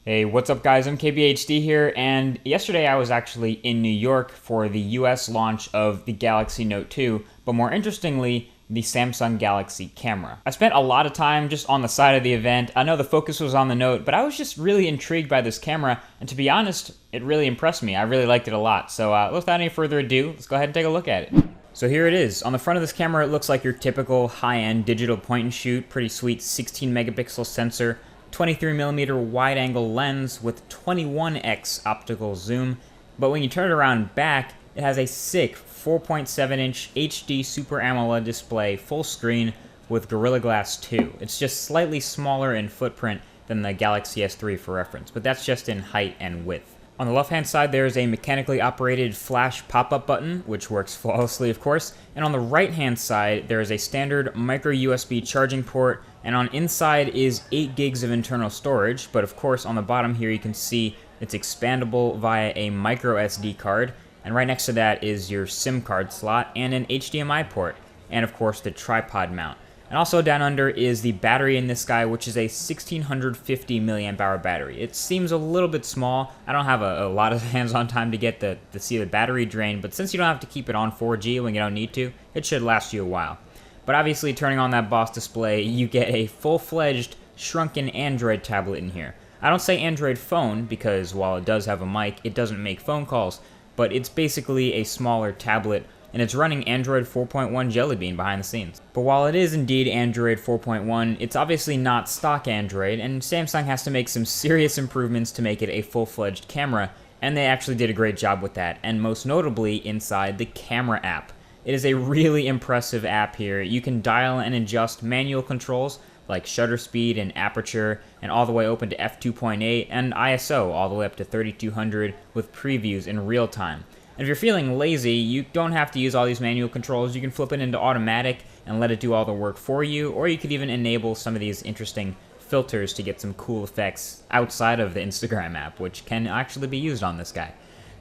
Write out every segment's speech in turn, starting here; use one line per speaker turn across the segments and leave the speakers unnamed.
Hey, what's up guys? I'm KBHD here, and yesterday I was actually in New York for the US launch of the Galaxy Note 2, but more interestingly, the Samsung Galaxy camera. I spent a lot of time just on the side of the event. I know the focus was on the Note, but I was just really intrigued by this camera, and to be honest, it really impressed me. I really liked it a lot. So without any further ado, let's go ahead and take a look at it. So here it is. On the front of this camera, it looks like your typical high-end digital point and shoot, pretty sweet 16 megapixel sensor, 23mm wide-angle lens with 21x optical zoom, but when you turn it around back, it has a sick 4.7-inch HD Super AMOLED display, full screen, with Gorilla Glass 2. It's just slightly smaller in footprint than the Galaxy S3 for reference, but that's just in height and width. On the left-hand side, there is a mechanically operated flash pop-up button, which works flawlessly, of course. And on the right-hand side, there is a standard micro USB charging port, and on inside is 8 gigs of internal storage, but of course, on the bottom here, you can see it's expandable via a micro SD card, and right next to that is your SIM card slot and an HDMI port, and of course, the tripod mount. And also down under is the battery in this guy, which is a 1650 milliamp hour battery. It seems a little bit small. I don't have a lot of hands-on time to see the battery drain, but since you don't have to keep it on 4G when you don't need to, it should last you a while. But obviously, turning on that boss display, you get a full-fledged, shrunken Android tablet in here. I don't say Android phone, because while it does have a mic, it doesn't make phone calls, but it's basically a smaller tablet, and it's running Android 4.1 Jelly Bean behind the scenes. But while it is indeed Android 4.1, it's obviously not stock Android, and Samsung has to make some serious improvements to make it a full-fledged camera, and they actually did a great job with that, and most notably inside the camera app. It is a really impressive app here. You can dial and adjust manual controls like shutter speed and aperture, and all the way open to f2.8, and ISO all the way up to 3200 with previews in real time. And if you're feeling lazy, you don't have to use all these manual controls. You can flip it into automatic and let it do all the work for you, or you could even enable some of these interesting filters to get some cool effects outside of the Instagram app, which can actually be used on this guy.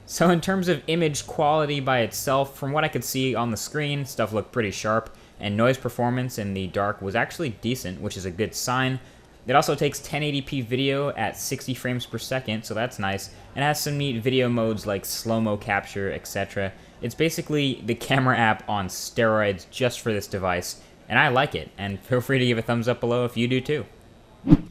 So in terms of image quality by itself, from what I could see on the screen, stuff looked pretty sharp, and noise performance in the dark was actually decent, which is a good sign. It also takes 1080p video at 60 frames per second, so that's nice, and has some neat video modes like slow-mo capture, etc. It's basically the camera app on steroids just for this device, and I like it, and feel free to give a thumbs up below if you do too.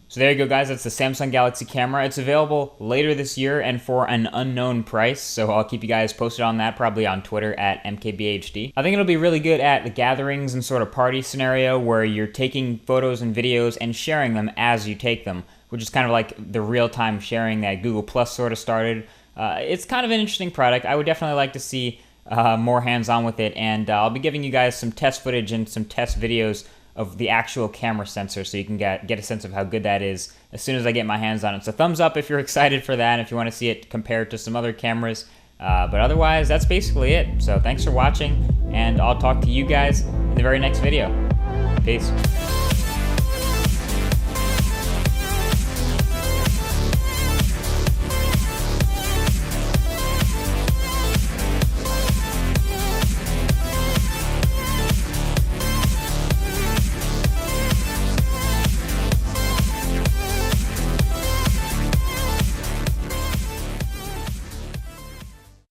So there you go guys, that's the Samsung Galaxy camera. It's available later this year and for an unknown price, so I'll keep you guys posted on that, probably on Twitter at MKBHD. I think it'll be really good at the gatherings and sort of party scenario where you're taking photos and videos and sharing them as you take them, which is kind of like the real-time sharing that Google Plus sort of started. It's kind of an interesting product. I would definitely like to see more hands-on with it, and I'll be giving you guys some test footage and some test videos of the actual camera sensor so you can get a sense of how good that is as soon as I get my hands on it. So thumbs up if you're excited for that, if you want to see it compared to some other cameras. But otherwise, that's basically it. So thanks for watching, and I'll talk to you guys in the very next video. Peace.